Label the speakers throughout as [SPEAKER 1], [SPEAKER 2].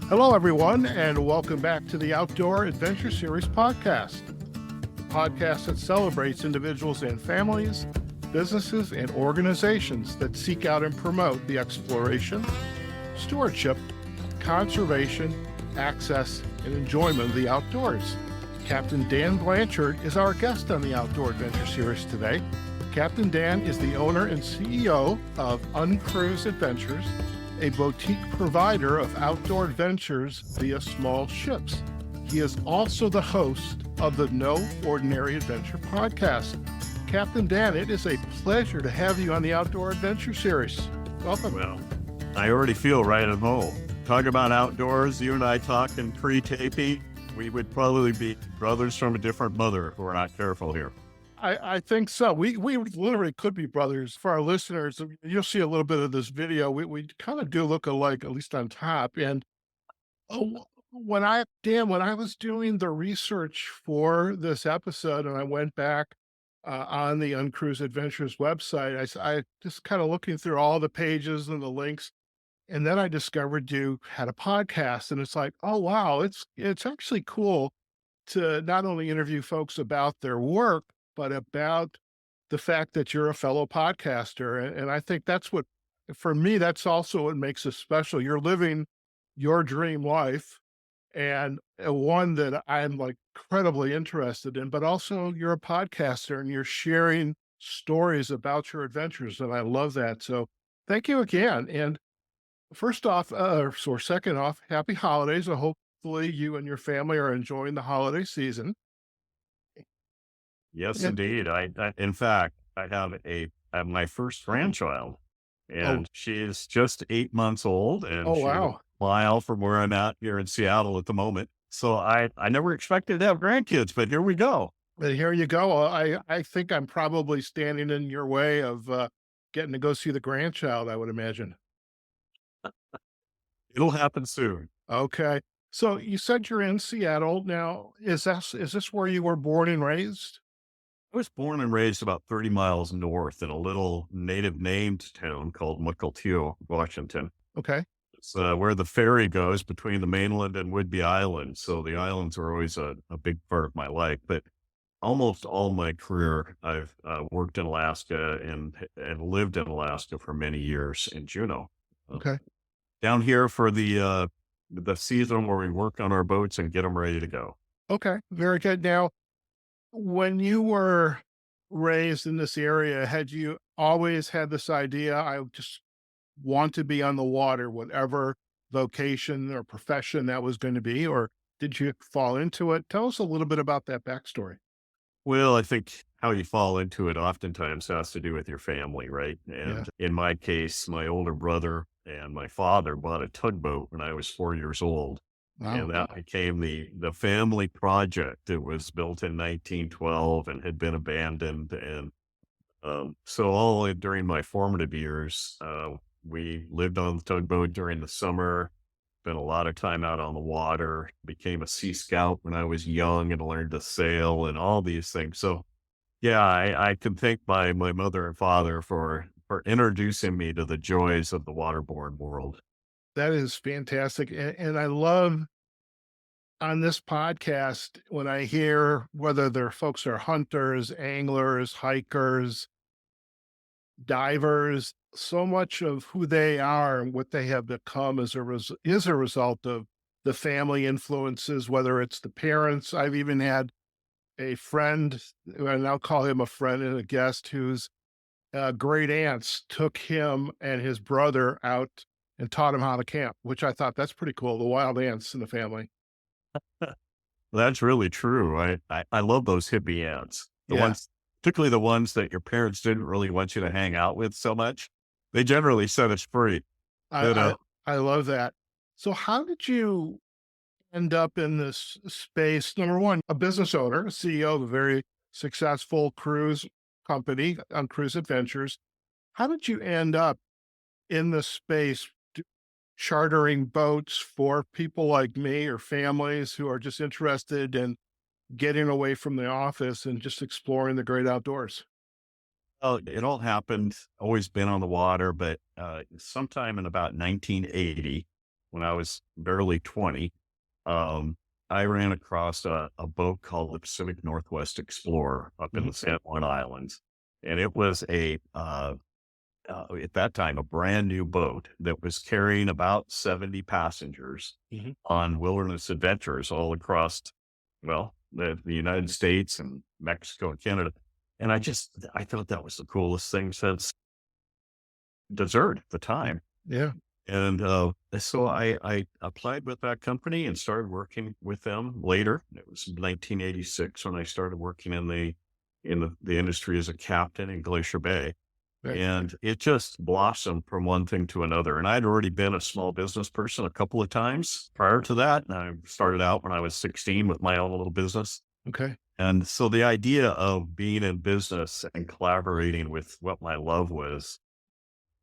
[SPEAKER 1] Hello, everyone, and welcome back to the Outdoor Adventure Series podcast, a podcast that celebrates individuals and families, businesses, and organizations that seek out and promote the exploration, stewardship, conservation, access, and enjoyment of the outdoors. Captain Dan Blanchard is our guest on the Outdoor Adventure Series today. Captain Dan is the owner and CEO of UnCruise Adventures, a boutique provider of outdoor adventures via small ships. He is also the host of the No Ordinary Adventure podcast. Captain Dan, it is a pleasure to have you on the Outdoor Adventure Series. Welcome.
[SPEAKER 2] Well, I already feel right at home. Talk about outdoors, you and I talking pre-taping, we would probably be brothers from a different mother if we're not careful here.
[SPEAKER 1] I think so. We literally could be brothers. For our listeners, you'll see a little bit of this video. We kind of do look alike, at least on top. And when I was doing the research for this episode, and I went back on the UnCruise Adventures website, I just kind of looking through all the pages and the links, and then I discovered you had a podcast, and it's like, oh wow, it's actually cool to not only interview folks about their work, but about the fact that you're a fellow podcaster. And I think that's what, for me, that's also what makes us special. You're living your dream life, and one that I'm like incredibly interested in, but also you're a podcaster and you're sharing stories about your adventures. And I love that. So thank you again. And first off, or second off, happy holidays. I hopefully you and your family are enjoying the holiday season.
[SPEAKER 2] Yes,
[SPEAKER 1] And,
[SPEAKER 2] indeed. In fact, I have my first grandchild,
[SPEAKER 1] oh,
[SPEAKER 2] and she is just 8 months old, and
[SPEAKER 1] oh,
[SPEAKER 2] she's a
[SPEAKER 1] wow.
[SPEAKER 2] mile from where I'm at here in Seattle at the moment. So I never expected to have grandkids, but here we go.
[SPEAKER 1] But here you go. I think I'm probably standing in your way of getting to go see the grandchild, I would imagine.
[SPEAKER 2] It'll happen soon.
[SPEAKER 1] Okay. So you said you're in Seattle. Now, is this where you were born and raised?
[SPEAKER 2] I was born and raised about 30 miles north in a little native named town called Mukilteo, Washington.
[SPEAKER 1] Okay.
[SPEAKER 2] It's where the ferry goes between the mainland and Whidbey Island. So the islands are always a big part of my life. But almost all my career, I've worked in Alaska and lived in Alaska for many years in Juneau.
[SPEAKER 1] Okay.
[SPEAKER 2] Down here for the season where we work on our boats and get them ready to go.
[SPEAKER 1] Okay. Very good. Now, when you were raised in this area, had you always had this idea, I just want to be on the water, whatever vocation or profession that was going to be, or did you fall into it? Tell us a little bit about that backstory.
[SPEAKER 2] Well, I think how you fall into it oftentimes has to do with your family, right?
[SPEAKER 1] Yeah.
[SPEAKER 2] And in my case, my older brother and my father bought a tugboat when I was 4 years old. And
[SPEAKER 1] Wow.
[SPEAKER 2] that became the family project. It was built in 1912 and had been abandoned. And so all during my formative years, we lived on the tugboat during the summer, spent a lot of time out on the water, became a Sea Scout when I was young and learned to sail and all these things. So yeah, I can thank my mother and father for introducing me to the joys of the waterborne world.
[SPEAKER 1] That is fantastic. And I love on this podcast when I hear whether their folks are hunters, anglers, hikers, divers, so much of who they are and what they have become is a result of the family influences, whether it's the parents. I've even had a friend, and I'll call him a friend and a guest, whose great aunts took him and his brother out and taught him how to camp, which I thought that's pretty cool. The wild ants in the family.
[SPEAKER 2] That's really true. I love those hippie ants. The
[SPEAKER 1] Yeah,
[SPEAKER 2] ones, particularly the ones that your parents didn't really want you to hang out with so much. They generally set us free.
[SPEAKER 1] I,
[SPEAKER 2] You
[SPEAKER 1] I
[SPEAKER 2] know,
[SPEAKER 1] I love that. So how did you end up in this space? Number one, a business owner, a CEO of a very successful cruise company on Cruise Adventures. How did you end up in this space, chartering boats for people like me or families who are just interested in getting away from the office and just exploring the great outdoors?
[SPEAKER 2] well, it all happened, always been on the water, but sometime in about 1980, when I was barely 20, um, I ran across a boat called the Pacific Northwest Explorer up in
[SPEAKER 1] Mhm,
[SPEAKER 2] the San Juan Islands. And it was at that time, a brand new boat that was carrying about 70 passengers
[SPEAKER 1] mhm.
[SPEAKER 2] on wilderness adventures all across, well, the United States and Mexico and Canada. And I thought that was the coolest thing since dessert at the time.
[SPEAKER 1] Yeah,
[SPEAKER 2] And so I applied with that company and started working with them later. It was 1986 when I started working in the industry as a captain in Glacier Bay.
[SPEAKER 1] right.
[SPEAKER 2] And it just blossomed from one thing to another. And I'd already been a small business person a couple of times prior to that. And I started out when I was 16 with my own little business.
[SPEAKER 1] Okay,
[SPEAKER 2] And so the idea of being in business and collaborating with what my love was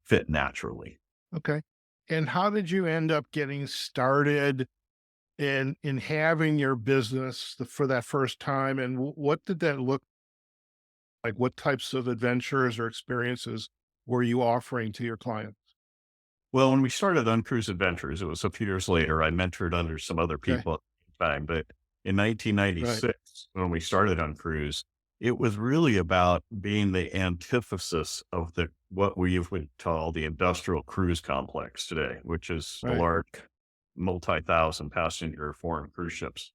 [SPEAKER 2] fit naturally.
[SPEAKER 1] okay. And how did you end up getting started in having your business for that first time? And what did that look like? What types of adventures or experiences were you offering to your clients?
[SPEAKER 2] Well, when we started UnCruise Adventures, it was a few years later. I mentored under some other
[SPEAKER 1] Okay,
[SPEAKER 2] people at the time, but in
[SPEAKER 1] right.
[SPEAKER 2] 1996, when we started UnCruise, it was really about being the antithesis of the what we would call the industrial cruise complex today, which is the
[SPEAKER 1] Right.
[SPEAKER 2] large multi-thousand passenger foreign cruise ships.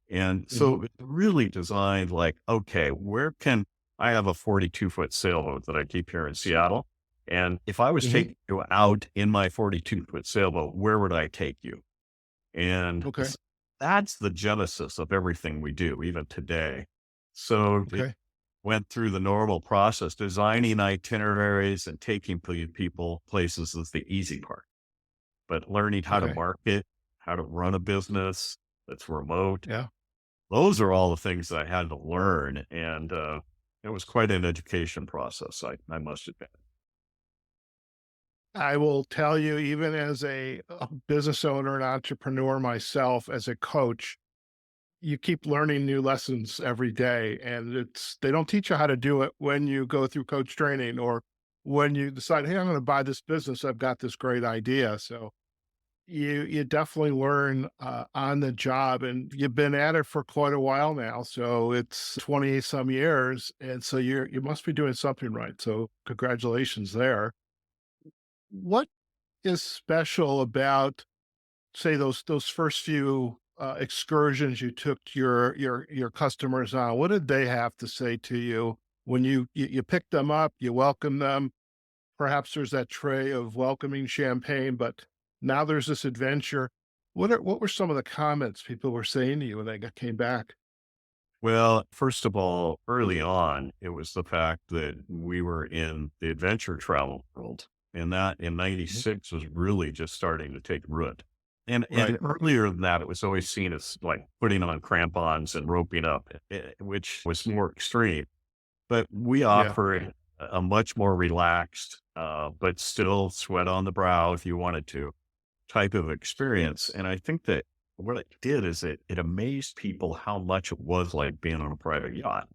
[SPEAKER 2] And
[SPEAKER 1] Mhm,
[SPEAKER 2] so it's really designed like, okay, where can I have a 42-foot sailboat that I keep here in Seattle? And if I was
[SPEAKER 1] mhm.
[SPEAKER 2] taking you out in my 42-foot sailboat, where would I take you? And
[SPEAKER 1] Okay,
[SPEAKER 2] that's the genesis of everything we do, even today. So it
[SPEAKER 1] okay,
[SPEAKER 2] went through the normal process. Designing itineraries and taking people places is the easy part, but learning how to
[SPEAKER 1] okay.
[SPEAKER 2] market, how to run a business that's remote,
[SPEAKER 1] Yeah.
[SPEAKER 2] those are all the things that I had to learn, and, it was quite an education process, I must admit.
[SPEAKER 1] I will tell you, even as a business owner and entrepreneur myself, as a coach, you keep learning new lessons every day. And they don't teach you how to do it when you go through coach training or when you decide, hey, I'm going to buy this business. I've got this great idea. So you definitely learn on the job, and you've been at it for quite a while now. So it's 20 some years. And so you must be doing something right. So congratulations there. What is special about, say, those first few excursions you took your customers on? What did they have to say to you when you picked them up, you welcomed them? Perhaps there's that tray of welcoming champagne, but now there's this adventure. What were some of the comments people were saying to you when came back?
[SPEAKER 2] Well, first of all, early on, it was the fact that we were in the adventure travel world, and that in
[SPEAKER 1] Mhm.
[SPEAKER 2] '96 was really just starting to take root. And
[SPEAKER 1] Right.
[SPEAKER 2] earlier than that, it was always seen as, like, putting on crampons and roping up, which was more extreme. But we
[SPEAKER 1] Yeah.
[SPEAKER 2] offer a much more relaxed, but still sweat on the brow if you wanted to, type of experience. And I think that what it did is it amazed people how much it was like being on a private yacht.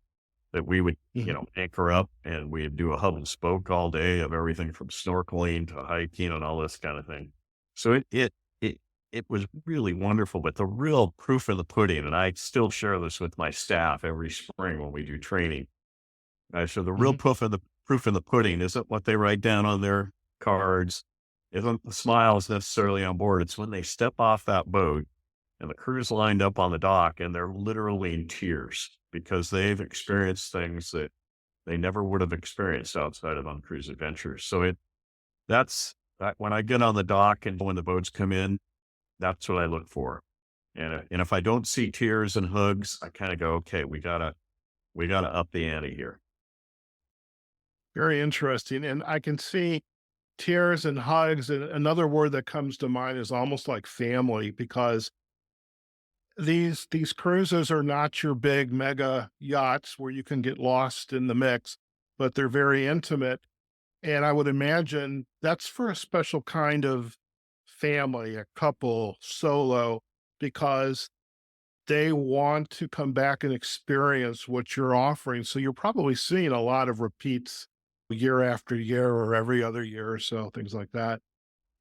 [SPEAKER 2] That we would,
[SPEAKER 1] Mhm.
[SPEAKER 2] anchor up and we'd do a hub and spoke all day of everything from snorkeling to hiking and all this kind of thing. So it was really wonderful. But the real proof of the pudding, and I still share this with my staff every spring when we do training. So the real
[SPEAKER 1] Mhm.
[SPEAKER 2] proof in the pudding isn't what they write down on their cards, isn't the smiles necessarily on board. It's when they step off that boat and the crew's lined up on the dock and they're literally in tears because they've experienced things that they never would have experienced outside of on cruise adventures. So when I get on the dock and when the boats come in, that's what I look for. And if I don't see tears and hugs, I kind of go, okay, we gotta up the ante here.
[SPEAKER 1] Very interesting. And I can see tears and hugs. And another word that comes to mind is almost like family, because these cruises are not your big mega yachts where you can get lost in the mix, but they're very intimate. And I would imagine that's for a special kind of family, a couple, solo, because they want to come back and experience what you're offering. So you're probably seeing a lot of repeats year after year or every other year or so, things like that.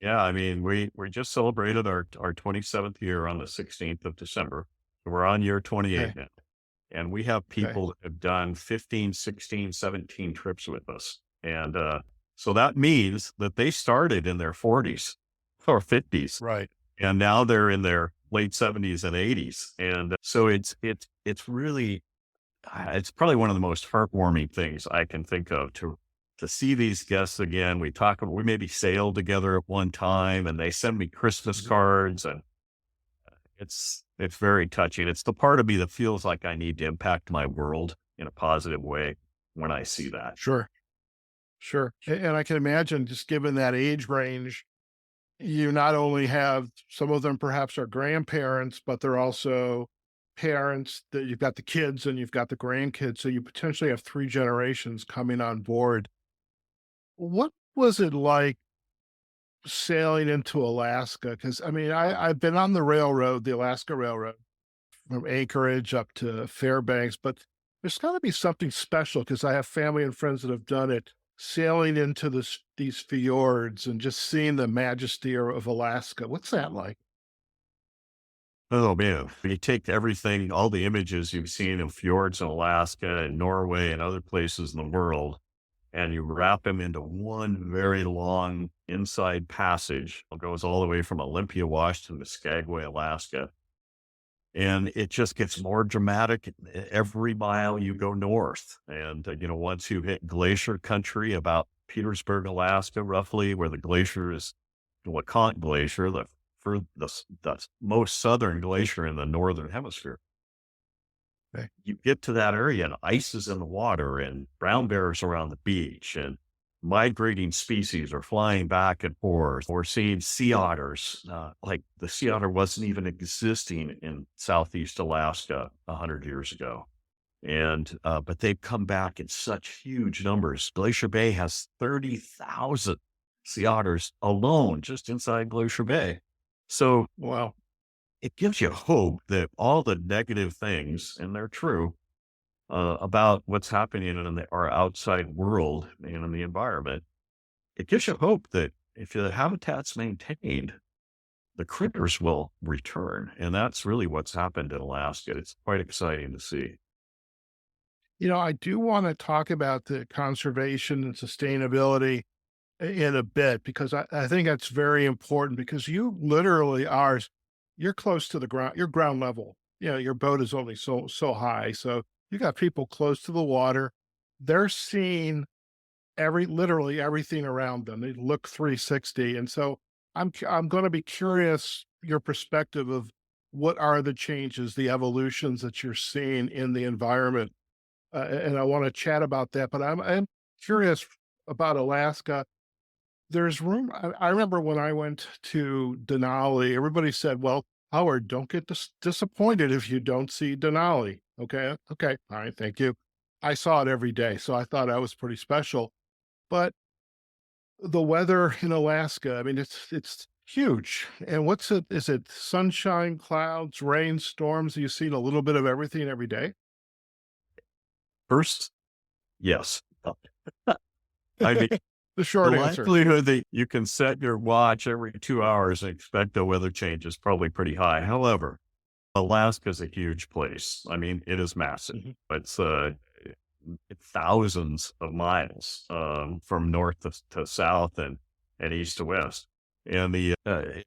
[SPEAKER 2] Yeah, I mean, we just celebrated our 27th year on the 16th of December. We're on year 28
[SPEAKER 1] Okay.
[SPEAKER 2] now. And we have
[SPEAKER 1] Okay.
[SPEAKER 2] people that have done 15, 16, 17 trips with us. And so that means that they started in their 40s or 50s,
[SPEAKER 1] Right.
[SPEAKER 2] and now they're in their late 70s and 80s. And so it's really it's probably one of the most heartwarming things I can think of to see these guests again. We maybe sailed together at one time, and they send me Christmas
[SPEAKER 1] Mhm.
[SPEAKER 2] cards, and it's very touching. It's the part of me that feels like I need to impact my world in a positive way when I see that.
[SPEAKER 1] Sure. Sure. And I can imagine just given that age range, you not only have some of them perhaps are grandparents, but they're also parents that you've got the kids and you've got the grandkids. So you potentially have three generations coming on board. What was it like sailing into Alaska? Because I mean, I've been on the railroad, the Alaska Railroad, from Anchorage up to Fairbanks, but there's got to be something special because I have family and friends that have done it. Sailing into these fjords and just seeing the majesty of Alaska. What's that like?
[SPEAKER 2] Oh man, you take everything, all the images you've seen of fjords in Alaska and Norway and other places in the world, and you wrap them into one very long inside passage. It goes all the way from Olympia, Washington to Skagway, Alaska. And it just gets more dramatic every mile you go north. And, once you hit glacier country about Petersburg, Alaska, roughly, where the glacier is the LeConte Glacier, the most southern glacier in the northern hemisphere.
[SPEAKER 1] Okay.
[SPEAKER 2] You get to that area and ice is in the water and brown bears are on the beach and migrating species are flying back and forth. We're seeing sea otters, like the sea otter wasn't even existing in Southeast Alaska 100 years ago. And, but they've come back in such huge numbers. Glacier Bay has 30,000 sea otters alone just inside Glacier Bay. So
[SPEAKER 1] Wow.
[SPEAKER 2] it gives you hope that all the negative things, and they're true, about what's happening in our outside world and in the environment, it gives you hope that if the habitat's maintained, the critters will return. And that's really what's happened in Alaska. It's quite exciting to see.
[SPEAKER 1] I do want to talk about the conservation and sustainability in a bit because I think that's very important because you literally are you're close to the ground, you're ground level. Your boat is only so high. So you got people close to the water. They're seeing literally everything around them. They look 360. And so I'm going to be curious your perspective of what are the changes, the evolutions that you're seeing in the environment. And I want to chat about that, but I'm curious about Alaska. There's room. I remember when I went to Denali, everybody said, "Well, Howard, don't get disappointed if you don't see Denali." Okay, okay, all right, thank you. I saw it every day, so I thought I was pretty special. But the weather in Alaska, I mean, it's huge. And what's it? Is it sunshine, clouds, rain, storms? You've seen a little bit of everything every day.
[SPEAKER 2] First, yes. I mean,
[SPEAKER 1] The
[SPEAKER 2] the
[SPEAKER 1] short answer.
[SPEAKER 2] likelihood that you can set your watch every 2 hours and expect a weather change is probably pretty high. However, Alaska is a huge place. I mean, it is massive.
[SPEAKER 1] Mhm.
[SPEAKER 2] It's thousands of miles from north to south and east to west, and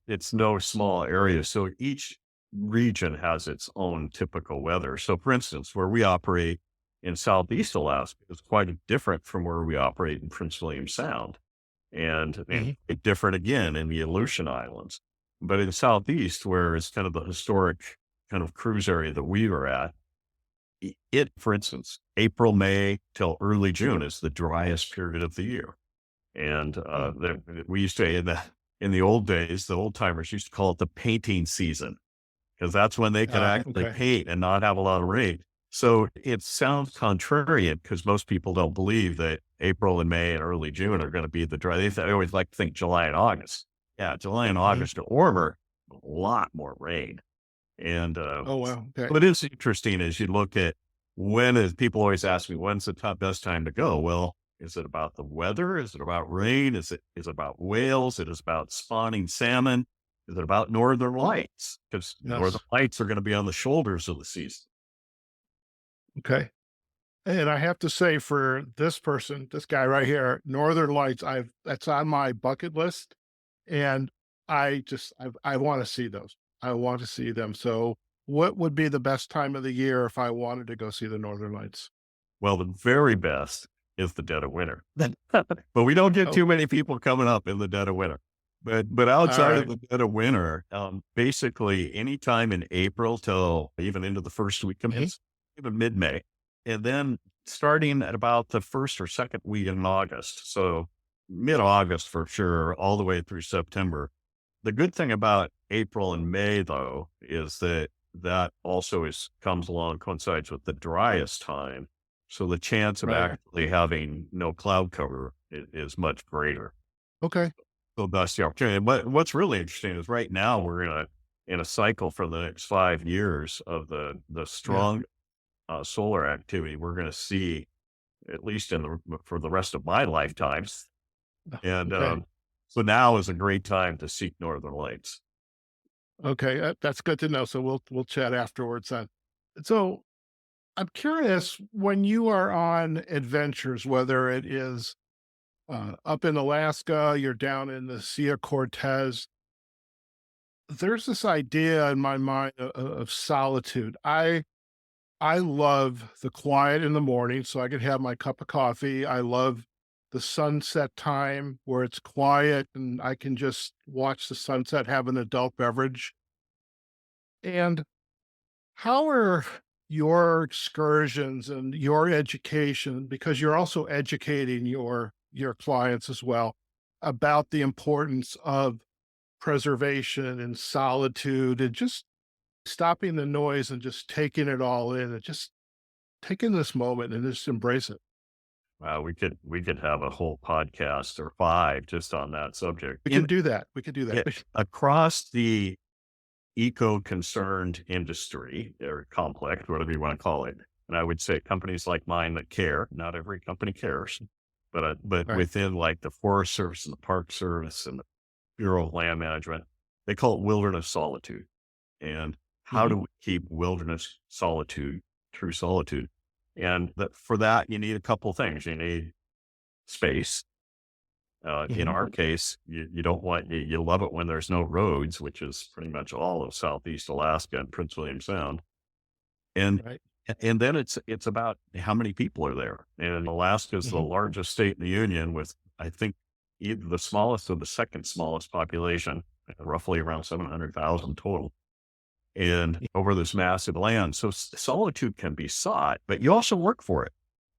[SPEAKER 2] it's no small area. So each region has its own typical weather. So, for instance, where we operate in Southeast Alaska is quite different from where we operate in Prince William Sound, and
[SPEAKER 1] Mhm.
[SPEAKER 2] different again in the Aleutian Islands. But in Southeast, where it's kind of the historic kind of cruise area that we were at, for instance, April, May till early June is the driest period of the year. And
[SPEAKER 1] Mm.
[SPEAKER 2] we used to, in the old days, the old timers used to call it the painting season because that's when they could actually
[SPEAKER 1] Okay.
[SPEAKER 2] paint and not have a lot of rain. So it sounds contrarian because most people don't believe that April and May and early June are going to be the dry. They always like to think July and August. Yeah, July and
[SPEAKER 1] Mhm.
[SPEAKER 2] August are warmer, a lot more rain. And
[SPEAKER 1] Oh, wow. Okay.
[SPEAKER 2] what is interesting is you look at people always ask me, when's the best time to go? Well, Is it about the weather? Is it about rain? Is it about whales? Is it about spawning salmon? Is it about northern lights? Because northern
[SPEAKER 1] Yes.
[SPEAKER 2] lights are going to be on the shoulders of the season.
[SPEAKER 1] Okay. And I have to say for this person, this guy right here, Northern Lights, that's on my bucket list. And I want to see those. I want to see them. So what would be the best time of the year if I wanted to go see the Northern Lights?
[SPEAKER 2] Well, the very best is the dead of winter. But we don't get
[SPEAKER 1] Oh,
[SPEAKER 2] too many people coming up in the dead of winter. But
[SPEAKER 1] all
[SPEAKER 2] outside of
[SPEAKER 1] right.
[SPEAKER 2] the dead of winter, basically anytime in April till even into the first week of
[SPEAKER 1] Mhm.
[SPEAKER 2] even mid-May. And then starting at about the first or second week in August. So mid-August for sure, all the way through September. The good thing about April and May, though, is that that also comes along, coincides with the driest time. So the chance of
[SPEAKER 1] Right.
[SPEAKER 2] actually having no cloud cover is much greater.
[SPEAKER 1] Okay.
[SPEAKER 2] So that's the opportunity. But what's really interesting is right now we're in a cycle for the next 5 years of the
[SPEAKER 1] Yeah.
[SPEAKER 2] strong solar activity we're going to see at least for the rest of my lifetimes. And
[SPEAKER 1] Okay.
[SPEAKER 2] so now is a great time to seek northern lights.
[SPEAKER 1] Okay. That's good to know. So we'll chat afterwards then. So I'm curious when you are on adventures, whether it is up in Alaska, you're down in the Sea of Cortez. There's this idea in my mind of solitude. I love the quiet in the morning, so I can have my cup of coffee. I love the sunset time where it's quiet and I can just watch the sunset, have an adult beverage. And how are your excursions and your education, because you're also educating your clients as well about the importance of preservation and solitude and just stopping the noise and just taking it all in and just taking this moment and just embrace it.
[SPEAKER 2] Wow, we could have a whole podcast or five just on that subject.
[SPEAKER 1] We could do that. We could do that.
[SPEAKER 2] It, across the eco-concerned industry or complex, whatever you want to call it, and I would say companies like mine that care. Not every company cares, but
[SPEAKER 1] Right.
[SPEAKER 2] within like the Forest Service and the Park Service and the Bureau of Land Management, they call it wilderness solitude. And how
[SPEAKER 1] Hmm.
[SPEAKER 2] do we keep wilderness solitude, true solitude? And for that, you need a couple things. You need space. In
[SPEAKER 1] Hmm.
[SPEAKER 2] our case, you don't want, you love it when there's no roads, which is pretty much all of Southeast Alaska and Prince William Sound. And,
[SPEAKER 1] Right.
[SPEAKER 2] and then it's about how many people are there. And Alaska is the
[SPEAKER 1] Hmm.
[SPEAKER 2] largest state in the union with, I think, either the smallest or the second smallest population, roughly around 700,000 total and over this massive land. So solitude can be sought, but you also work for it.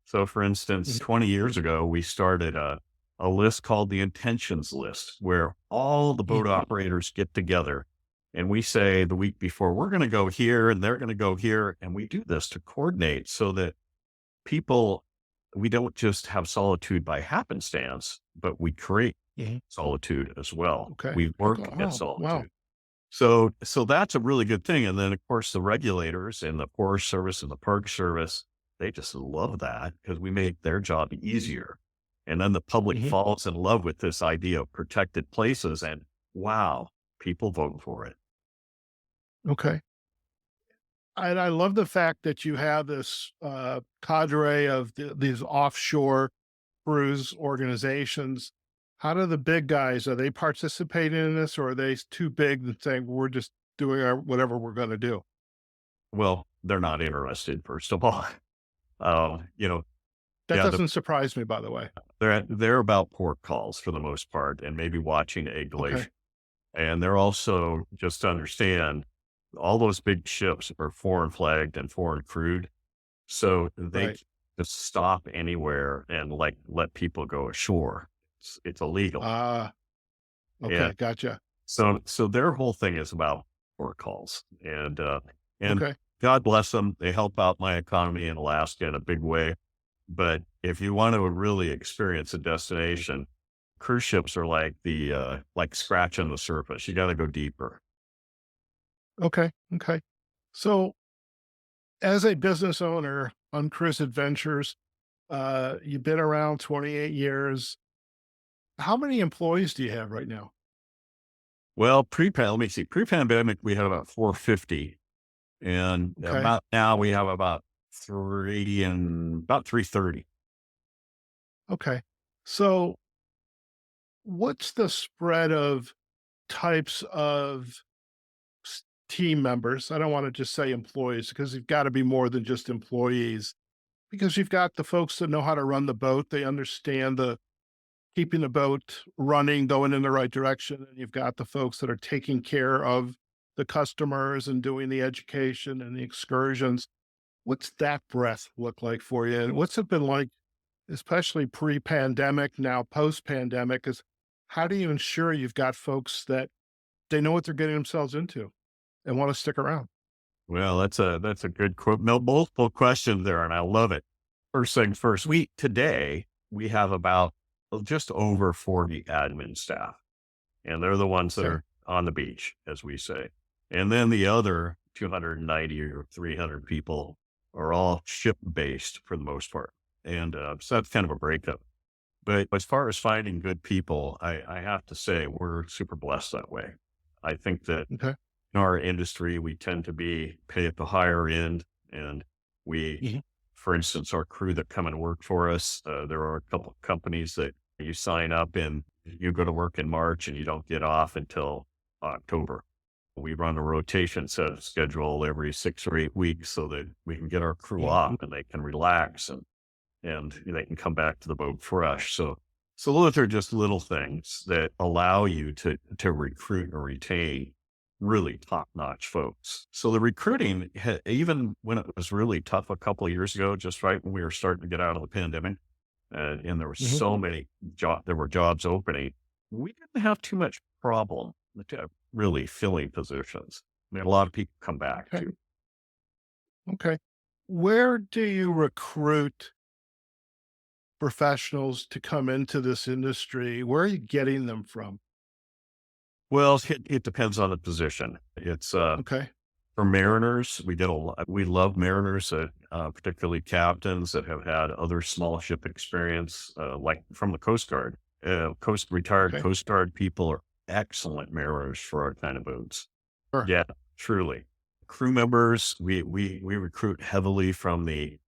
[SPEAKER 2] So for instance,
[SPEAKER 1] Hmm.
[SPEAKER 2] 20 years ago, we started a list called the intentions list, where all the boat operators get together and we say the week before, we're going to go here and they're going to go here. And we do this to coordinate so that people, we don't just have solitude by happenstance, but we create
[SPEAKER 1] Hmm.
[SPEAKER 2] solitude as well.
[SPEAKER 1] Okay.
[SPEAKER 2] We work at
[SPEAKER 1] Oh, wow.
[SPEAKER 2] solitude. So that's a really good thing. And then of course the regulators and the Forest Service and the Park Service, they just love that because we make their job easier. And then the public
[SPEAKER 1] Hmm.
[SPEAKER 2] falls in love with this idea of protected places and wow, people vote for it.
[SPEAKER 1] Okay. And I love the fact that you have this cadre of these offshore cruise organizations. How do the big guys, are they participating in this or are they too big and saying, we're just doing whatever we're going to do?
[SPEAKER 2] Well, they're not interested, first of all. You know,
[SPEAKER 1] That
[SPEAKER 2] yeah,
[SPEAKER 1] doesn't surprise me, by the way.
[SPEAKER 2] they're about port calls for the most part and maybe watching egg
[SPEAKER 1] Okay.
[SPEAKER 2] glacier. And they're also just to understand all those big ships are foreign flagged and foreign crewed. So they
[SPEAKER 1] Right.
[SPEAKER 2] can't just stop anywhere and like let people go ashore. It's illegal.
[SPEAKER 1] Ah,
[SPEAKER 2] And
[SPEAKER 1] okay. Gotcha.
[SPEAKER 2] so their whole thing is about port calls. And
[SPEAKER 1] Okay.
[SPEAKER 2] God bless them. They help out my economy in Alaska in a big way. But if you want to really experience a destination, cruise ships are like like scratching the surface. You got to go deeper.
[SPEAKER 1] Okay. Okay. So, as a business owner on Cruise Adventures, You've been around 28 years. How many employees do you have right now?
[SPEAKER 2] Well, let me see, pre-pandemic, we had about 450, and
[SPEAKER 1] Okay.
[SPEAKER 2] about now we have about 330.
[SPEAKER 1] Okay. So what's the spread of types of team members? I don't want to just say employees because you've got to be more than just employees because you've got the folks that know how to run the boat. They understand the keeping the boat running, going in the right direction. And you've got the folks that are taking care of the customers and doing the education and the excursions. What's that breadth look like for you? And what's it been like, especially pre-pandemic, now post-pandemic, is how do you ensure you've got folks that they know what they're getting themselves into and want to stick around?
[SPEAKER 2] Well, that's a good quote. No, multiple questions there, and I love it. First things first, we have about just over 40 admin staff, and they're the ones that
[SPEAKER 1] Okay.
[SPEAKER 2] are on the beach, as we say. And then the other 290 or 300 people are all ship based for the most part. And so that's kind of a breakup. But as far as finding good people, I have to say we're super blessed that way. I think that
[SPEAKER 1] Okay.
[SPEAKER 2] in our industry, we tend to be pay at the higher end. And we,
[SPEAKER 1] Mhm.
[SPEAKER 2] for instance, our crew that come and work for us, there are a couple of companies that you sign up and you go to work in March and you don't get off until October. We run a rotation set schedule every 6 or 8 weeks so that we can get our crew off
[SPEAKER 1] Mhm.
[SPEAKER 2] and they can relax and they can come back to the boat fresh. So those are just little things that allow you to recruit and retain really top notch folks. So the recruiting, even when it was really tough a couple of years ago, just right when we were starting to get out of the pandemic, and there were
[SPEAKER 1] Mhm.
[SPEAKER 2] so many there were jobs opening, we didn't have too much problem with really filling positions. I mean, a lot of people come back
[SPEAKER 1] Okay.
[SPEAKER 2] too.
[SPEAKER 1] Okay. Where do you recruit professionals to come into this industry? Where are you getting them from?
[SPEAKER 2] Well, it depends on the position. It's
[SPEAKER 1] Okay.
[SPEAKER 2] For mariners, we love mariners that, particularly captains that have had other small ship experience, like from the Coast Guard. Retired
[SPEAKER 1] Okay.
[SPEAKER 2] Coast Guard people are excellent mariners for our kind of boats.
[SPEAKER 1] Sure.
[SPEAKER 2] Yeah, truly. Crew members, we recruit heavily from the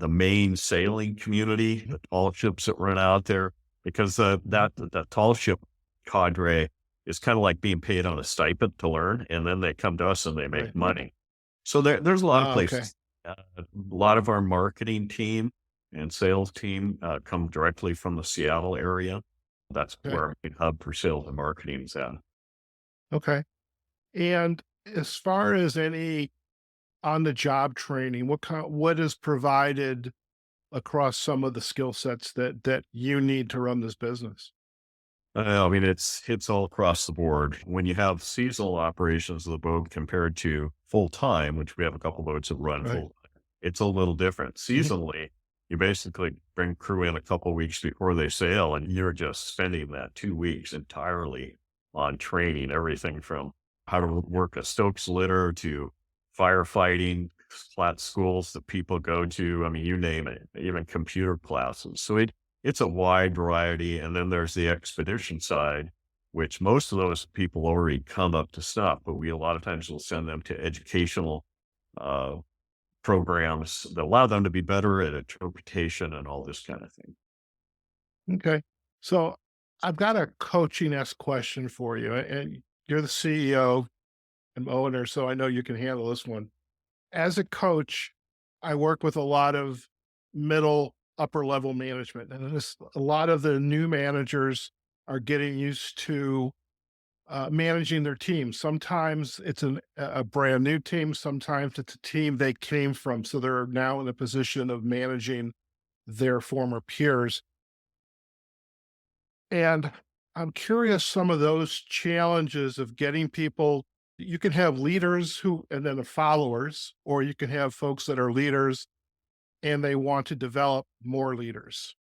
[SPEAKER 2] main sailing community,
[SPEAKER 1] Mhm.
[SPEAKER 2] the tall ships that run out there, because
[SPEAKER 1] Mhm.
[SPEAKER 2] that tall ship cadre is kind of like being paid on a stipend to learn, and then they come to us and they make
[SPEAKER 1] Right.
[SPEAKER 2] money. So there's a lot of
[SPEAKER 1] Okay.
[SPEAKER 2] places. A lot of our marketing team and sales team come directly from the Seattle area. That's
[SPEAKER 1] Okay.
[SPEAKER 2] where our main hub for sales and marketing is at.
[SPEAKER 1] Okay. And as far as any on the job training, what is provided across some of the skill sets that you need to run this business?
[SPEAKER 2] I mean, it's all across the board. When you have seasonal operations of the boat compared to full time, which we have a couple boats that run
[SPEAKER 1] Right.
[SPEAKER 2] full, it's a little different.
[SPEAKER 1] Mhm.
[SPEAKER 2] Seasonally, you basically bring crew in a couple weeks before they sail, and you're just spending that 2 weeks entirely on training everything from how to work a Stokes litter to firefighting, flat schools that people go to. I mean, you name it, even computer classes. So it's a wide variety. And then there's the expedition side, which most of those people already come up to snuff, but we a lot of times will send them to educational uh, programs that allow them to be better at interpretation and all this kind of thing.
[SPEAKER 1] Okay. So I've got a coaching-esque question for you, and you're the CEO and owner, so I know you can handle this one. As a coach, I work with a lot of middle, upper level management, and a lot of the new managers are getting used to managing their team. Sometimes it's a brand new team. Sometimes it's a team they came from, so they're now in a position of managing their former peers. And I'm curious some of those challenges of getting people. You can have leaders who, and then the followers, or you can have folks that are leaders and they want to develop more leaders.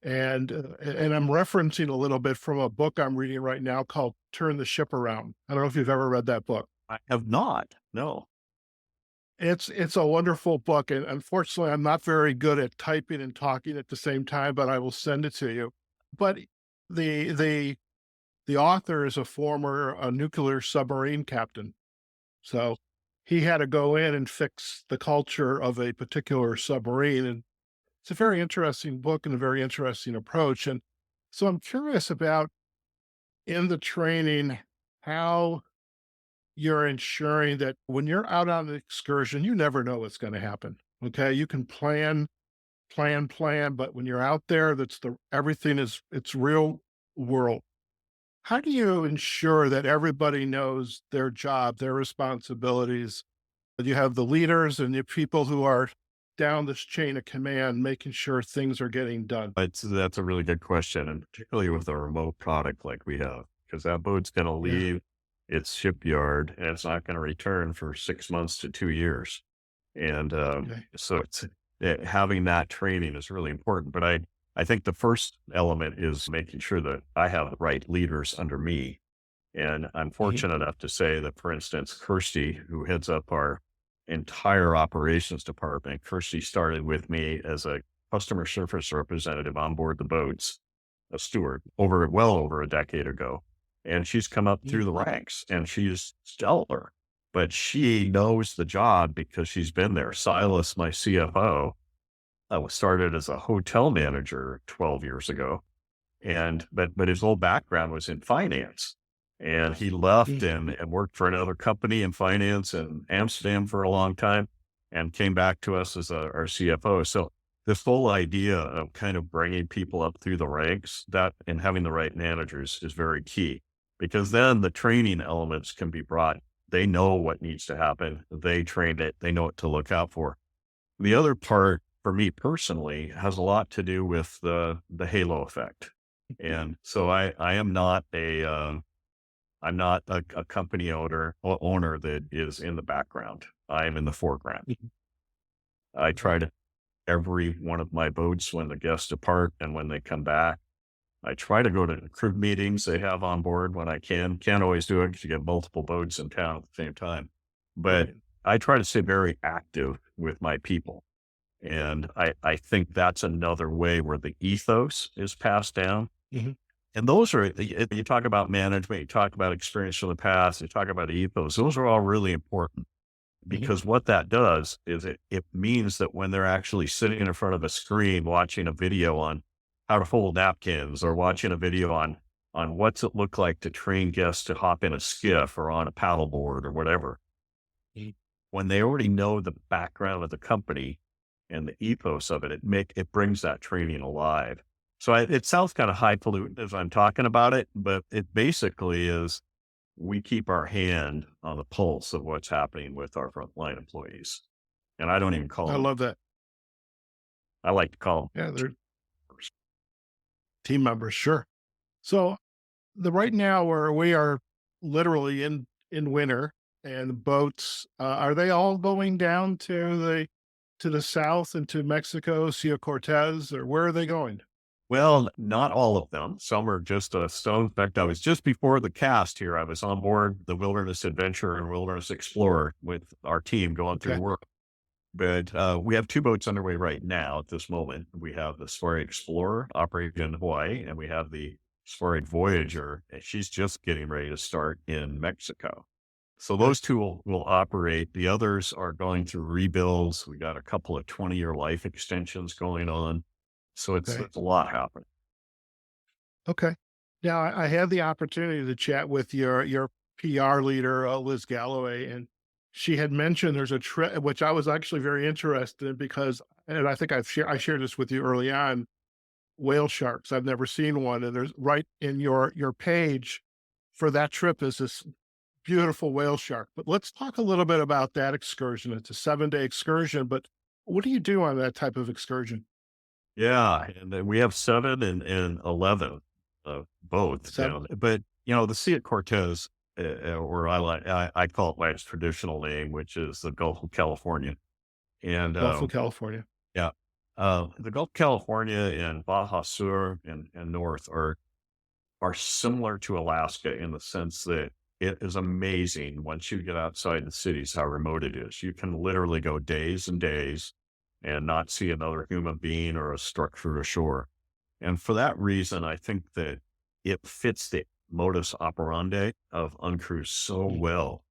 [SPEAKER 1] And I'm referencing a little bit from a book I'm reading right now called Turn the Ship Around. I don't know if you've ever read that book.
[SPEAKER 2] I have not. No.
[SPEAKER 1] It's a wonderful book, and unfortunately, I'm not very good at typing and talking at the same time, but I will send it to you. But the the the author is a former nuclear submarine captain, so he had to go in and fix the culture of a particular submarine, and it's a very interesting book and a very interesting approach. And so I'm curious about in the training how you're ensuring that when you're out on an excursion, you never know what's going to happen. Okay. You can plan, but when you're out there, everything is, it's real world. How do you ensure that everybody knows their job, their responsibilities? That you have the leaders and the people who are down this chain of command, making sure things are getting done.
[SPEAKER 2] That's a really good question, and particularly with a remote product like we have, because that boat's going to
[SPEAKER 1] Yeah.
[SPEAKER 2] leave its shipyard and it's not going to return for 6 months to 2 years. And
[SPEAKER 1] Okay.
[SPEAKER 2] so it's having that training is really important. But I think the first element is making sure that I have the right leaders under me. And I'm
[SPEAKER 1] Mhm.
[SPEAKER 2] fortunate enough to say that, for instance, Kirsty, who heads up our entire operations department, Kirsty started with me as a customer service representative on board the boats, a steward, well over a decade ago. And she's come up
[SPEAKER 1] Mhm.
[SPEAKER 2] through the ranks and she's stellar, but she knows the job because she's been there. Silas, my CFO, was started as a hotel manager 12 years ago, and but his whole background was in finance, and he left
[SPEAKER 1] Mhm.
[SPEAKER 2] and worked for another company in finance in Amsterdam for a long time, and came back to us as our CFO. So this whole idea of kind of bringing people up through the ranks, that and having the right managers is very key, because then the training elements can be brought. They know what needs to happen. They trained it. They know what to look out for. The other part for me personally has a lot to do with the halo effect. And so I am not I'm not a company owner that is in the background. I am in the foreground.
[SPEAKER 1] Mhm.
[SPEAKER 2] I
[SPEAKER 1] Okay.
[SPEAKER 2] try to every one of my boats when the guests depart and when they come back. I try to go to the crew meetings they have on board when I can. Can't always do it because you get multiple boats in town at the same time. But
[SPEAKER 1] Right.
[SPEAKER 2] I try to stay very active with my people. And I think that's another way where the ethos is passed down.
[SPEAKER 1] Mhm.
[SPEAKER 2] And those are, you talk about management, you talk about experience from the past, you talk about ethos. Those are all really important
[SPEAKER 1] Mhm.
[SPEAKER 2] because what that does is it means that when they're actually sitting in front of a screen watching a video on how to fold napkins or watching a video on what's it look like to train guests to hop in a skiff or on a paddleboard or whatever,
[SPEAKER 1] Mhm.
[SPEAKER 2] when they already know the background of the company and the ethos of it, it brings that training alive. So it sounds kind of highfalutin as I'm talking about it, but it basically is we keep our hand on the pulse of what's happening with our frontline employees. And I don't even call
[SPEAKER 1] I
[SPEAKER 2] them,
[SPEAKER 1] love that.
[SPEAKER 2] I like to call
[SPEAKER 1] Yeah,
[SPEAKER 2] them.
[SPEAKER 1] they're team members. Sure. So the right now where we are literally in winter and the boats, are they all going down to the south into Mexico, Sea Cortez, or where are they going?
[SPEAKER 2] Well, not all of them. Some are just a stone. In fact, I was just before the cast here. I was on board the Wilderness Adventure and Wilderness Explorer with our team going through
[SPEAKER 1] Okay.
[SPEAKER 2] work. But we have two boats underway right now at this moment. We have the Soaring Explorer operating in Hawaii, and we have the Soaring Voyager, and she's just getting ready to start in Mexico. So
[SPEAKER 1] Okay.
[SPEAKER 2] those two will operate. The others are going through rebuilds. We got a couple of 20-year life extensions going on. So
[SPEAKER 1] Okay.
[SPEAKER 2] it's a lot happening.
[SPEAKER 1] Okay. Now I had the opportunity to chat with your PR leader, Liz Galloway, and she had mentioned there's a trip which I was actually very interested in because, and I think I shared this with you early on, whale sharks. I've never seen one, and there's right in your page for that trip is this beautiful whale shark. But let's talk a little bit about that excursion. It's a 7-day excursion, but what do you do on that type of excursion?
[SPEAKER 2] Yeah, and then we have 7 and 11, both
[SPEAKER 1] Seven,
[SPEAKER 2] down. But, the Sea of Cortez, or I call it by its traditional name, which is the Gulf of California. And,
[SPEAKER 1] Gulf of California.
[SPEAKER 2] yeah, the Gulf of California and Baja Sur and north are similar to Alaska in the sense that it is amazing once you get outside the cities how remote it is. You can literally go days and days and not see another human being or a structure ashore. And for that reason, I think that it fits the modus operandi of uncruise so well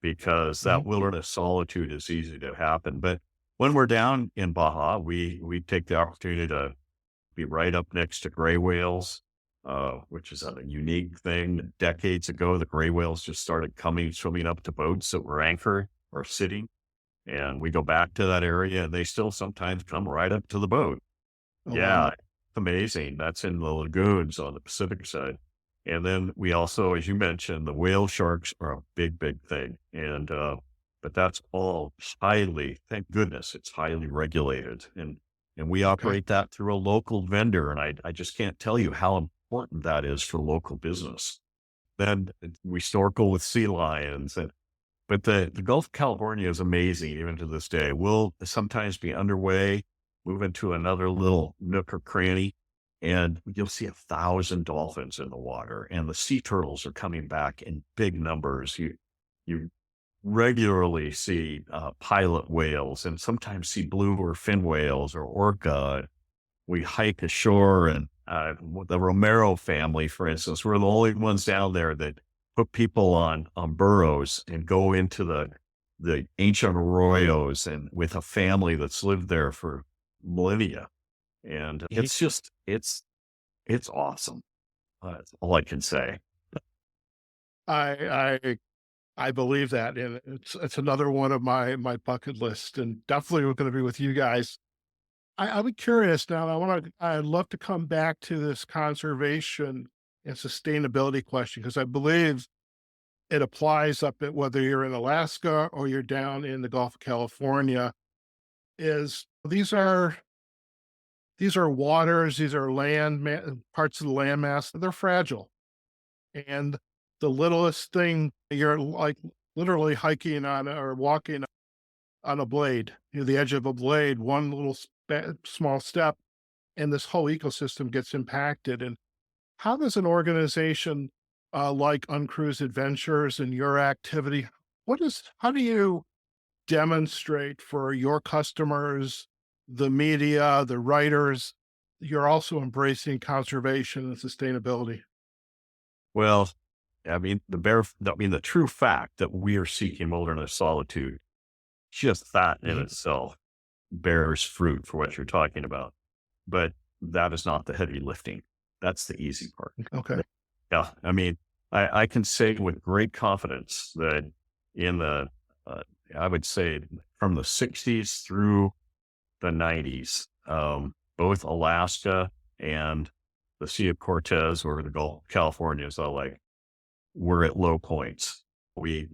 [SPEAKER 2] because
[SPEAKER 1] Mm-hmm.
[SPEAKER 2] that wilderness solitude is easy to happen. But when we're down in Baja, we take the opportunity to be right up next to gray whales, which is a unique thing. Decades ago, the gray whales just started coming, swimming up to boats that were anchored or sitting. And we go back to that area and they still sometimes come right up to the boat.
[SPEAKER 1] Oh, wow.
[SPEAKER 2] Yeah, it's amazing. That's in the lagoons on the Pacific side. And then we also, as you mentioned, the whale sharks are a big, big thing. But that's all highly, thank goodness, it's highly regulated. And we
[SPEAKER 1] Okay.
[SPEAKER 2] operate that through a local vendor. And I just can't tell you how important that is for local business. Then we snorkel with sea lions. But the Gulf of California is amazing even to this day. We'll sometimes be underway, move into another little nook or cranny, and you'll see 1,000 dolphins in the water, and the sea turtles are coming back in big numbers. You regularly see pilot whales, and sometimes see blue or fin whales or orca. We hike ashore, and the Romero family, for instance, we're the only ones down there that put people on burros and go into the ancient arroyos and with a family that's lived there for millennia. And
[SPEAKER 1] Mhm.
[SPEAKER 2] it's just it's awesome. That's all I can say.
[SPEAKER 1] I I believe that, and it's another one of my bucket list, and definitely we're going to be with you guys. I'm curious now. I'd love to come back to this conservation and sustainability question because I believe it applies up at whether you're in Alaska or you're down in the Gulf of California. Is these are waters, these are parts of the landmass. They're fragile, and the littlest thing you're like literally hiking on or walking on a blade, the edge of a blade, one little small step, and this whole ecosystem gets impacted. And how does an organization like UnCruise Adventures and your activity, how do you demonstrate for your customers, the media, the writers, you're also embracing conservation and sustainability?
[SPEAKER 2] Well, the true fact that we are seeking wilderness solitude, just that in
[SPEAKER 1] Mhm.
[SPEAKER 2] itself bears fruit for what you're talking about. But that is not the heavy lifting. That's the easy part.
[SPEAKER 1] Okay.
[SPEAKER 2] Yeah. I can say with great confidence that in uh, I would say from the 60s through the 90s, both Alaska and the Sea of Cortez or the Gulf of California, so like we're at low points. You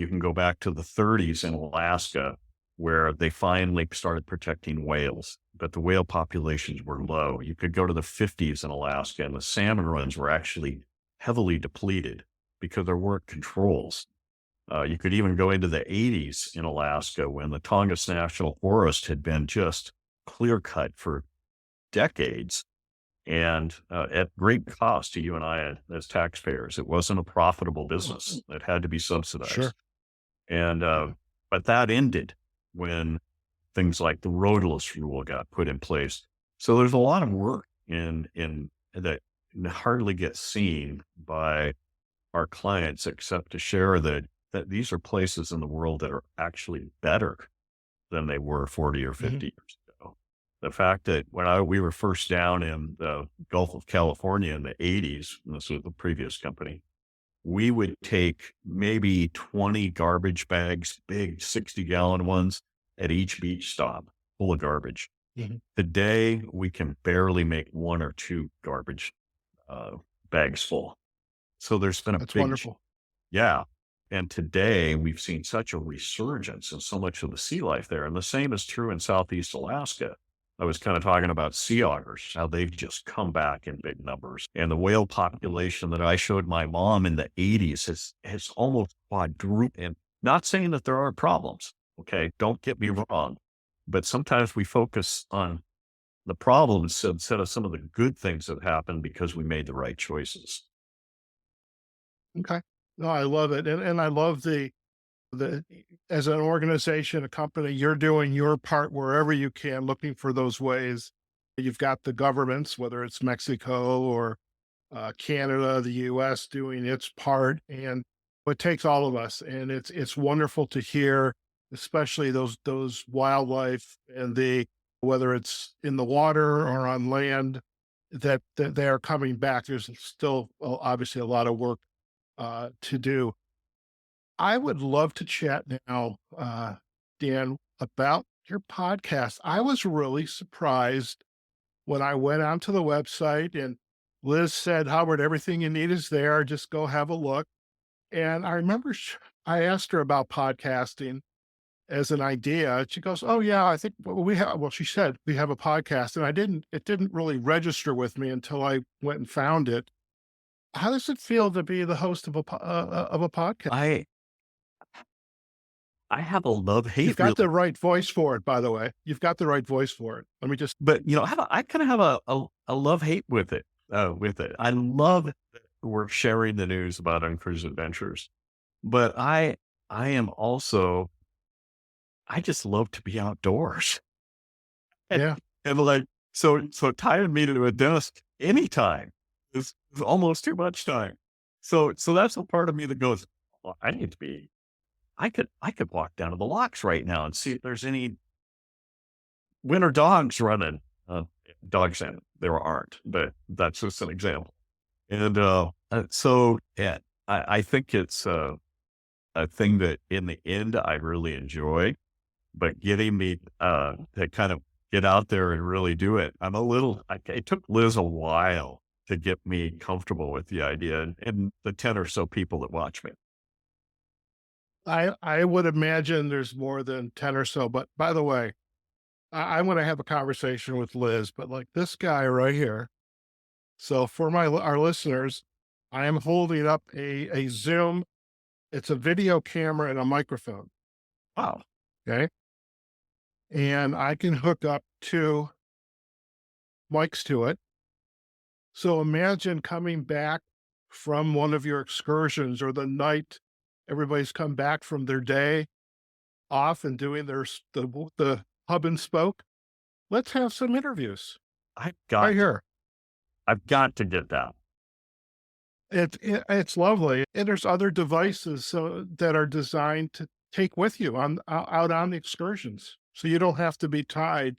[SPEAKER 2] can go back to the 30s in Alaska where they finally started protecting whales, but the whale populations were low. You could go to the 50s in Alaska and the salmon runs were actually heavily depleted because there weren't controls. You could even go into the 80s in Alaska when the Tongass National Forest had been just clear cut for decades and at great cost to you and I as taxpayers. It wasn't a profitable business. It had to be
[SPEAKER 1] Sure.
[SPEAKER 2] subsidized. And,
[SPEAKER 1] Yeah.
[SPEAKER 2] but that ended when things like the roadless rule got put in place. So there's a lot of work in that hardly gets seen by our clients, except to share that these are places in the world that are actually better than they were 40 or
[SPEAKER 1] Mhm.
[SPEAKER 2] 50 years ago. The fact that we were first down in the Gulf of California in the 80s, and this was the previous company, we would take maybe 20 garbage bags, big 60-gallon ones at each beach stop full of garbage.
[SPEAKER 1] Mhm.
[SPEAKER 2] Today, we can barely make one or two garbage uh, bags full. So there's been a
[SPEAKER 1] That's
[SPEAKER 2] big
[SPEAKER 1] wonderful.
[SPEAKER 2] yeah. And today we've seen such a resurgence in so much of the sea life there. And the same is true in Southeast Alaska. I was kind of talking about sea otters, how they've just come back in big numbers. And the whale population that I showed my mom in the 80s has almost quadrupled. And not saying that there aren't problems. Okay. Don't get me wrong. But sometimes we focus on the problems instead of some of the good things that happened because we made the right choices.
[SPEAKER 1] Okay. No, I love it, and I love the as an organization, a company, you're doing your part wherever you can, looking for those ways. You've got the governments, whether it's Mexico or Canada, the U.S. doing its part, and it takes all of us. And it's wonderful to hear, especially those wildlife and the whether it's in the water or on land, that they are coming back. There's still obviously a lot of work to do. I would love to chat now, Dan, about your podcast. I was really surprised when I went onto the website and Liz said, Howard, everything you need is there. Just go have a look. And I remember I asked her about podcasting as an idea. She goes, oh, yeah, I think we have, well, she said, we have a podcast. And it didn't really register with me until I went and found it. How does it feel to be the host of a podcast?
[SPEAKER 2] I I have a love
[SPEAKER 1] You've
[SPEAKER 2] hate
[SPEAKER 1] got the
[SPEAKER 2] really,
[SPEAKER 1] right voice for it, by the way. You've got the right voice for it. Let me just
[SPEAKER 2] but I kind of have a love hate with it. With it, I love that we're sharing the news about UnCruise Adventures, but I am also I just love to be outdoors. And
[SPEAKER 1] yeah.
[SPEAKER 2] like, so tying me to a desk anytime is almost too much time. So that's a part of me that goes, well, I need to be, I could walk down to the locks right now and see if there's any winter dogs running. Dogs, and there aren't, but that's just an example. And, yeah, I think it's, a thing that in the end I really enjoy, but getting me, to kind of get out there and really do it. It took Liz a while to get me comfortable with the idea and the 10 or so people that watch me.
[SPEAKER 1] I would imagine there's more than 10 or so, but by the way, I wanna have a conversation with Liz, but, like, this guy right here, so for our listeners, I am holding up a Zoom. It's a video camera and a microphone,
[SPEAKER 2] Wow.
[SPEAKER 1] okay? And I can hook up 2 mics to it. So imagine coming back from one of your excursions or the night everybody's come back from their day off and doing the hub and spoke. Let's have some interviews
[SPEAKER 2] I've
[SPEAKER 1] right
[SPEAKER 2] got to,
[SPEAKER 1] here.
[SPEAKER 2] I've got to get that.
[SPEAKER 1] It's lovely, and there's other devices so that are designed to take with you on out on the excursions, so you don't have to be tied.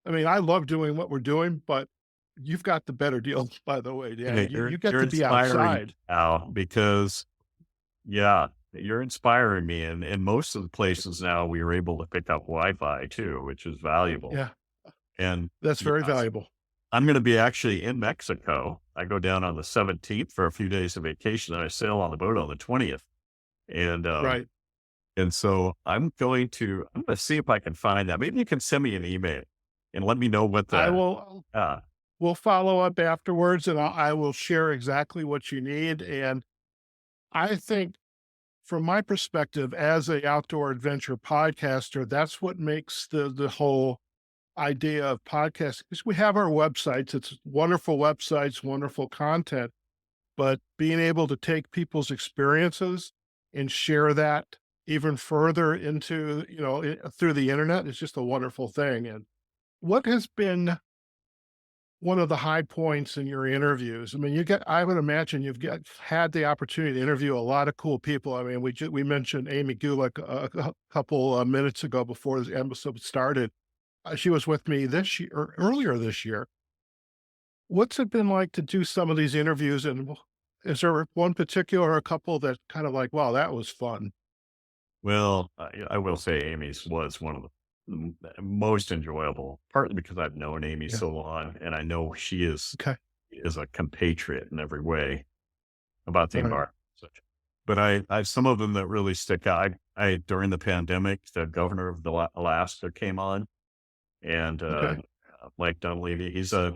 [SPEAKER 1] I mean, I love doing what we're doing, but you've got the better deal, by the way, Dan.
[SPEAKER 2] Okay,
[SPEAKER 1] You get
[SPEAKER 2] you're
[SPEAKER 1] to be
[SPEAKER 2] inspiring
[SPEAKER 1] outside.
[SPEAKER 2] now because yeah, you're inspiring me. And in most of the places now, we are able to pick up Wi-Fi too, which is valuable.
[SPEAKER 1] Yeah,
[SPEAKER 2] And
[SPEAKER 1] that's very
[SPEAKER 2] yes,
[SPEAKER 1] valuable.
[SPEAKER 2] I'm going to be actually in Mexico. I go down on the 17th for a few days of vacation, and I sail on the boat on the 20th. And
[SPEAKER 1] Right.
[SPEAKER 2] so I'm going to see if I can find that. Maybe you can send me an email and let me know what
[SPEAKER 1] I
[SPEAKER 2] the
[SPEAKER 1] will
[SPEAKER 2] uh,
[SPEAKER 1] we'll follow up afterwards, and I will share exactly what you need, and I think from my perspective as a outdoor adventure podcaster, that's what makes the whole idea of podcasting. Because we have our websites, it's wonderful websites, wonderful content, but being able to take people's experiences and share that even further into, through the internet is just a wonderful thing. And what has been one of the high points in your interviews? I mean, I would imagine had the opportunity to interview a lot of cool people. I mean, we mentioned Amy Gulick a couple minutes ago before this episode started. She was with me this year, or earlier this year. What's it been like to do some of these interviews? And is there one particular or a couple that kind of like, wow, that was fun?
[SPEAKER 2] well, I will say Amy's was one of the most enjoyable, partly because I've known Amy
[SPEAKER 1] Yeah.
[SPEAKER 2] so long, and I know she
[SPEAKER 1] Okay.
[SPEAKER 2] is a compatriot in every way about the
[SPEAKER 1] All right.
[SPEAKER 2] environment. and Such, but I some of them that really stick out. I during the pandemic, the governor of Alaska came on, and
[SPEAKER 1] Okay.
[SPEAKER 2] Mike Dunleavy. He's a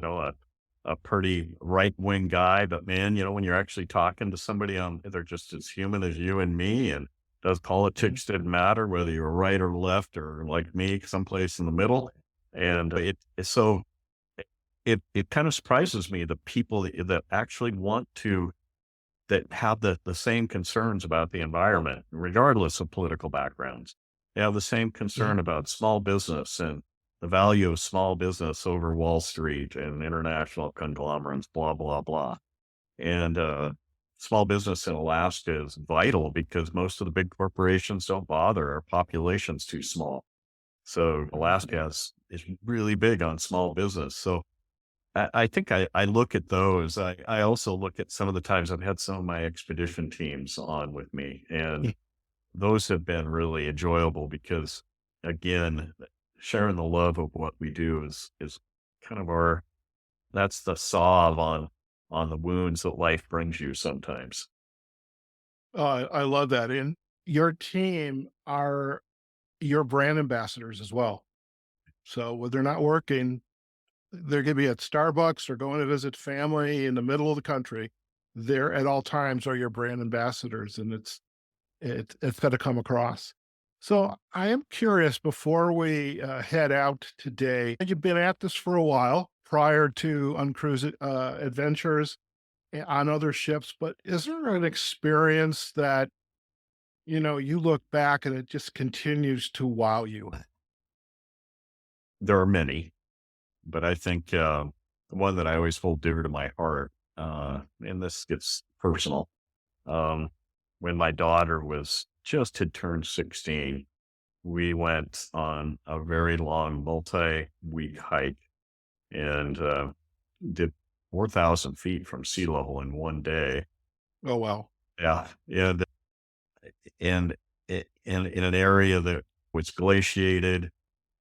[SPEAKER 2] pretty right wing guy, but man, when you're actually talking to somebody they're just as human as you and me, and does
[SPEAKER 1] Mhm.
[SPEAKER 2] politics didn't matter whether you're right or left or like me, someplace in the middle. And it kind of surprises me the people that actually want to that have the same concerns about the environment, regardless of political backgrounds. They have the same
[SPEAKER 1] Mhm.
[SPEAKER 2] concern about small business and the value of small business over Wall Street and international conglomerates, blah, blah, blah. And small business in Alaska is vital because most of the big corporations don't bother. Our population's too small. So Alaska is really big on small business. So I think I look at those. I also look at some of the times I've had some of my expedition teams on with me, and
[SPEAKER 1] Mm.
[SPEAKER 2] those have been really enjoyable because, again, sharing the love of what we do is kind of that's the salve on the wounds that life brings you sometimes.
[SPEAKER 1] I love that. And your team are your brand ambassadors as well. So when they're not working, they're gonna be at Starbucks or going to visit family in the middle of the country. They're at all times are your brand ambassadors, and it's gotta come across. So I am curious before we head out today. You've been at this for a while prior to UnCruise Adventures on other ships, but is there an experience that you look back and it just continues to wow you?
[SPEAKER 2] There are many, but I think the one that I always hold dear to my heart, and this gets personal. Um, when my daughter was just had turned 16, we went on a very long multi-week hike and did 4,000 feet from sea level in one day.
[SPEAKER 1] Oh, wow.
[SPEAKER 2] Yeah, and in an area that was glaciated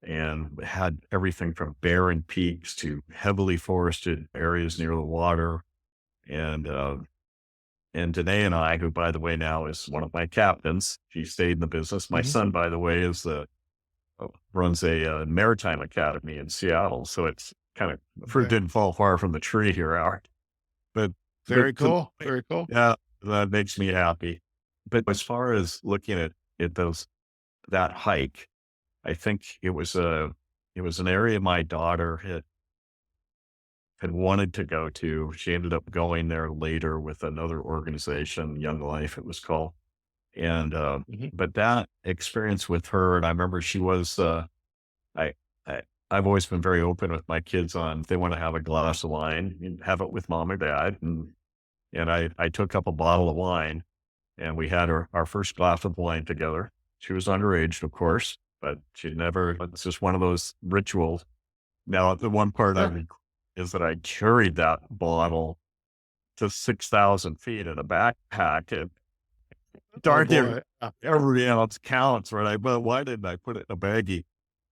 [SPEAKER 2] and had everything from barren peaks to heavily forested areas near the water. And Danae and I, who by the way now is one of my captains, she stayed in the business. My
[SPEAKER 1] Mhm.
[SPEAKER 2] son, by the way, is the runs a maritime academy in Seattle, so it's kind of fruit
[SPEAKER 1] Okay.
[SPEAKER 2] didn't fall far from the tree here, Art. But but
[SPEAKER 1] Very cool. Very cool.
[SPEAKER 2] yeah, that makes me happy. But as far as looking at those that hike, I think it was an area my daughter had wanted to go to. She ended up going there later with another organization, Young Life, it was called. And
[SPEAKER 1] Mhm.
[SPEAKER 2] but that experience with her, and I remember she was I, I I've always been very open with my kids on if they want to have a glass of wine, you have it with mom or dad. And I took up a bottle of wine and we had our first glass of wine together. She was underage, of course, but she never, it's just one of those rituals. Now, the one part
[SPEAKER 1] Sure.
[SPEAKER 2] is that I carried that bottle to 6,000 feet in a backpack and
[SPEAKER 1] Oh,
[SPEAKER 2] darn near
[SPEAKER 1] boy.
[SPEAKER 2] every ounce counts, right? But why didn't I put it in a baggie?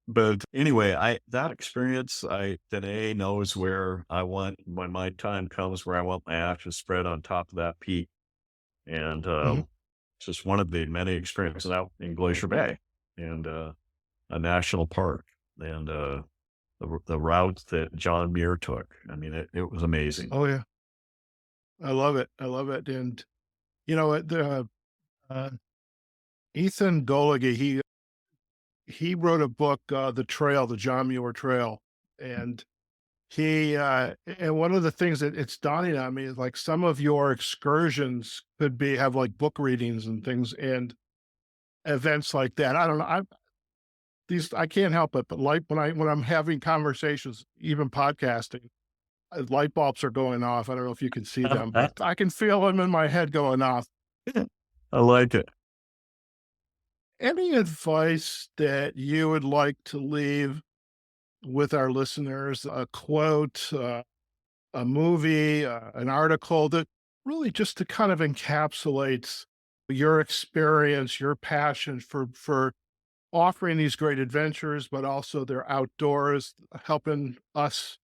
[SPEAKER 2] But anyway, that experience, Danae knows where I want when my time comes, where I want my ashes spread on top of that peak. And
[SPEAKER 1] Mhm.
[SPEAKER 2] it's just one of the many experiences out in Glacier Bay and a national park and the route that John Muir took. I mean, it was amazing.
[SPEAKER 1] Oh, yeah. I love it. I love it. And, the uh, Ethan Goligy, he wrote a book, The Trail, the John Muir Trail. And and one of the things that it's dawning on me is like some of your excursions could have like book readings and things and events like that. I don't know. I can't help it, but like when I'm having conversations, even podcasting, light bulbs are going off. I don't know if you can see them, but I can feel them in my head going off.
[SPEAKER 2] I like it.
[SPEAKER 1] Any advice that you would like to leave with our listeners? A quote, a movie, an article that really just to kind of encapsulates your experience, your passion for offering these great adventures, but also they're outdoors, helping us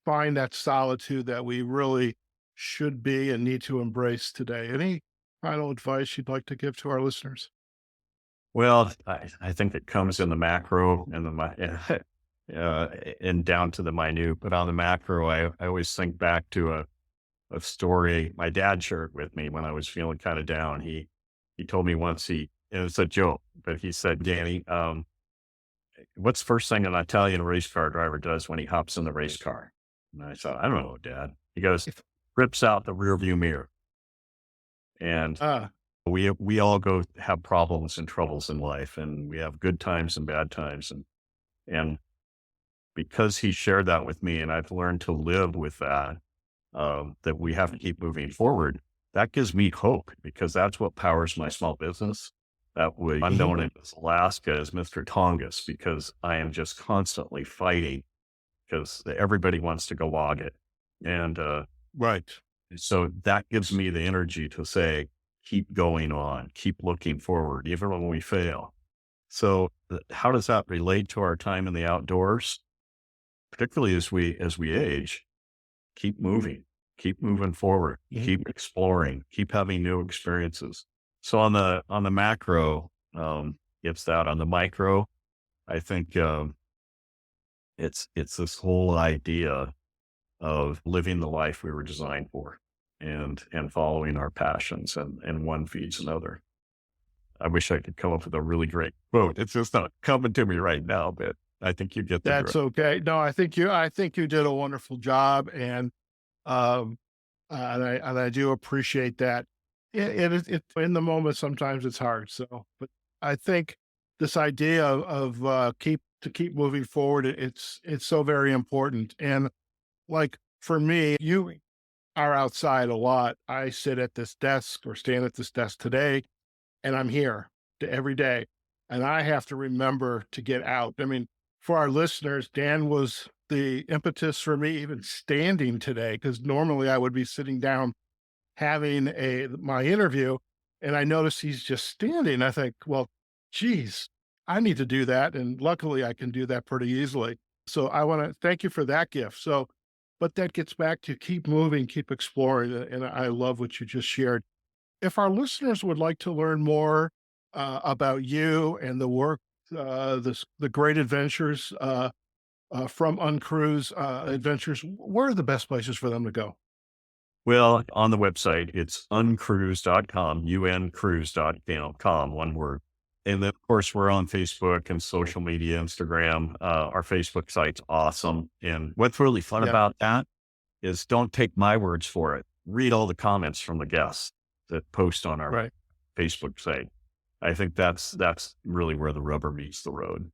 [SPEAKER 1] find that solitude that we really should be and need to embrace today. Any final advice you'd like to give to our listeners?
[SPEAKER 2] Well, I think it comes in the macro and uh, and down to the minute. But on the macro, I always think back to a story my dad shared with me when I was feeling kind of down. He told me once and it's a joke, but he said, Danny, what's the first thing an Italian race car driver does when he hops in the race car? And I said, I don't know, Dad. He goes, rips out the rear view mirror. And
[SPEAKER 1] Ah,
[SPEAKER 2] we all go have problems and troubles in life, and we have good times and bad times. And because he shared that with me and I've learned to live with that, that we have to keep moving forward. That gives me hope because that's what powers my small business. That would
[SPEAKER 1] mhm,
[SPEAKER 2] unknown in Alaska is Mr. Tongass because I am just constantly fighting because everybody wants to go log it. And
[SPEAKER 1] right.
[SPEAKER 2] so that gives me the energy to say, keep going on, keep looking forward, even when we fail. So how does that relate to our time in the outdoors? Particularly as we age, keep moving forward,
[SPEAKER 1] Mhm.
[SPEAKER 2] keep exploring, keep having new experiences. So on the macro, it's that. On the micro, I think it's this whole idea of living the life we were designed for, and following our passions, and one feeds another. I wish I could come up with a really great quote. It's just not coming to me right now, but I think you get the
[SPEAKER 1] That's
[SPEAKER 2] drift.
[SPEAKER 1] okay. No, I think you did a wonderful job, and um, and I do appreciate that. It in the moment sometimes it's hard. So, but I think this idea of keep moving forward. It's so very important. And like for me, you are outside a lot. I sit at this desk or stand at this desk today, and I'm here every day. And I have to remember to get out. I mean, for our listeners, Dan was the impetus for me even standing today, because normally I would be sitting down having my interview, and I notice he's just standing. I think, well, geez, I need to do that. And luckily I can do that pretty easily. So I want to thank you for that gift. So, but that gets back to keep moving, keep exploring. And I love what you just shared. If our listeners would like to learn more about you and the work, the great adventures from UnCruise Adventures, where are the best places for them to go?
[SPEAKER 2] Well, on the website, it's uncruise.com, uncruise.com, one word. And then, of course, we're on Facebook and social media, Instagram. Our Facebook site's awesome. And what's really fun
[SPEAKER 1] Yeah,
[SPEAKER 2] about that is don't take my words for it. Read all the comments from the guests that post on our
[SPEAKER 1] right.
[SPEAKER 2] Facebook site. I think that's really where the rubber meets the road.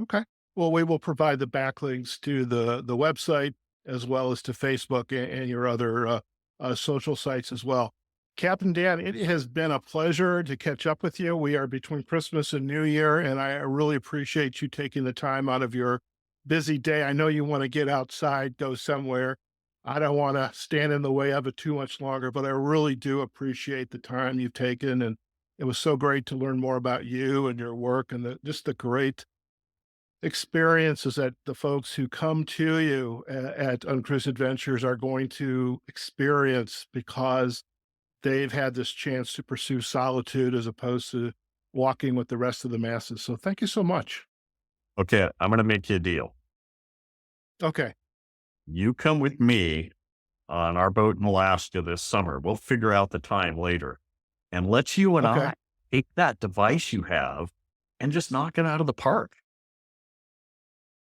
[SPEAKER 1] Okay. Well, we will provide the backlinks to the website as well as to Facebook and your other social sites as well. Captain Dan, it has been a pleasure to catch up with you. We are between Christmas and New Year, and I really appreciate you taking the time out of your busy day. I know you want to get outside, go somewhere. I don't want to stand in the way of it too much longer, but I really do appreciate the time you've taken. And it was so great to learn more about you and your work and just the great experiences that the folks who come to you at UnCruise Adventures are going to experience because they've had this chance to pursue solitude as opposed to walking with the rest of the masses. So thank you so much.
[SPEAKER 2] Okay, I'm going to make you a deal.
[SPEAKER 1] Okay.
[SPEAKER 2] You come with me on our boat in Alaska this summer. We'll figure out the time later, and let's you and
[SPEAKER 1] Okay.
[SPEAKER 2] I take that device you have and just knock it out of the park.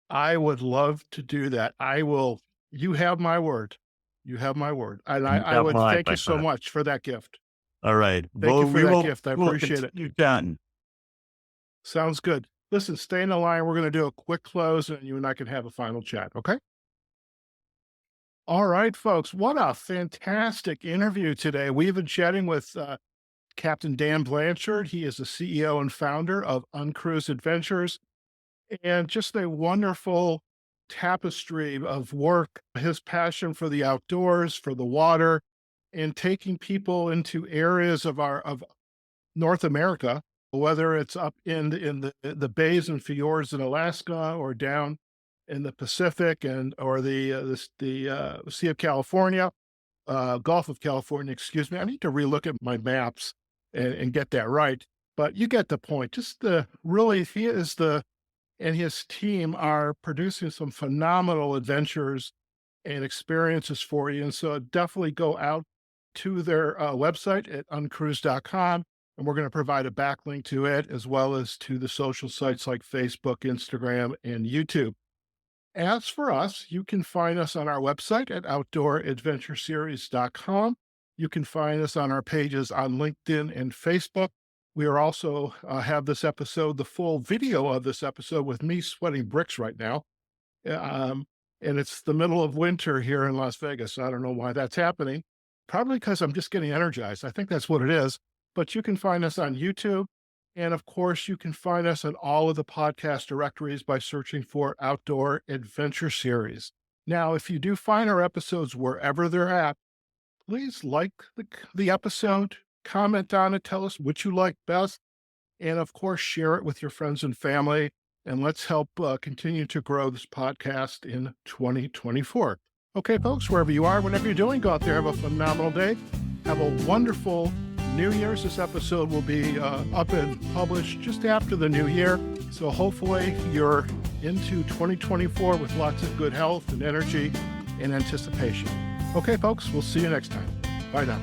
[SPEAKER 1] I would love to do that. I will. You have my word. You have my word. And
[SPEAKER 2] You
[SPEAKER 1] I
[SPEAKER 2] have
[SPEAKER 1] would
[SPEAKER 2] mine,
[SPEAKER 1] thank you
[SPEAKER 2] my
[SPEAKER 1] so
[SPEAKER 2] friend.
[SPEAKER 1] much for that gift.
[SPEAKER 2] All right.
[SPEAKER 1] Thank you
[SPEAKER 2] Well,
[SPEAKER 1] for
[SPEAKER 2] we
[SPEAKER 1] that
[SPEAKER 2] will
[SPEAKER 1] gift. I
[SPEAKER 2] we will
[SPEAKER 1] appreciate it.
[SPEAKER 2] continue chatting.
[SPEAKER 1] Sounds good. Listen, stay in the line. We're going to do a quick close and you and I can have a final chat. Okay. All right, folks. What a fantastic interview today. We've been chatting with Captain Dan Blanchard. He is the CEO and founder of UnCruise Adventures, and just a wonderful tapestry of work, his passion for the outdoors, for the water, and taking people into areas of North America, whether it's up in the bays and fjords in Alaska or down in the Pacific and or the Sea of California, Gulf of California, excuse me. I need to relook at my maps and get that right. But you get the point. Just the really, he is the and his team are producing some phenomenal adventures and experiences for you. And so definitely go out to their website at uncruise.com. And we're going to provide a backlink to it as well as to the social sites like Facebook, Instagram, and YouTube. As for us, you can find us on our website at outdooradventureseries.com. You can find us on our pages on LinkedIn and Facebook. We are also have this episode, the full video of this episode with me sweating bricks right now. Um, and it's the middle of winter here in Las Vegas. I don't know why that's happening. Probably because I'm just getting energized. I think that's what it is. But you can find us on YouTube. And of course, you can find us in all of the podcast directories by searching for Outdoor Adventure Series. Now, if you do find our episodes wherever they're at, please like the episode, comment on it, tell us what you like best, and of course, share it with your friends and family. And let's help continue to grow this podcast in 2024. Okay, folks, wherever you are, whatever you're doing, go out there, have a phenomenal day. Have a wonderful New Year's. This episode will be up and published just after the new year. So hopefully you're into 2024 with lots of good health and energy and anticipation. Okay, folks, we'll see you next time. Bye now.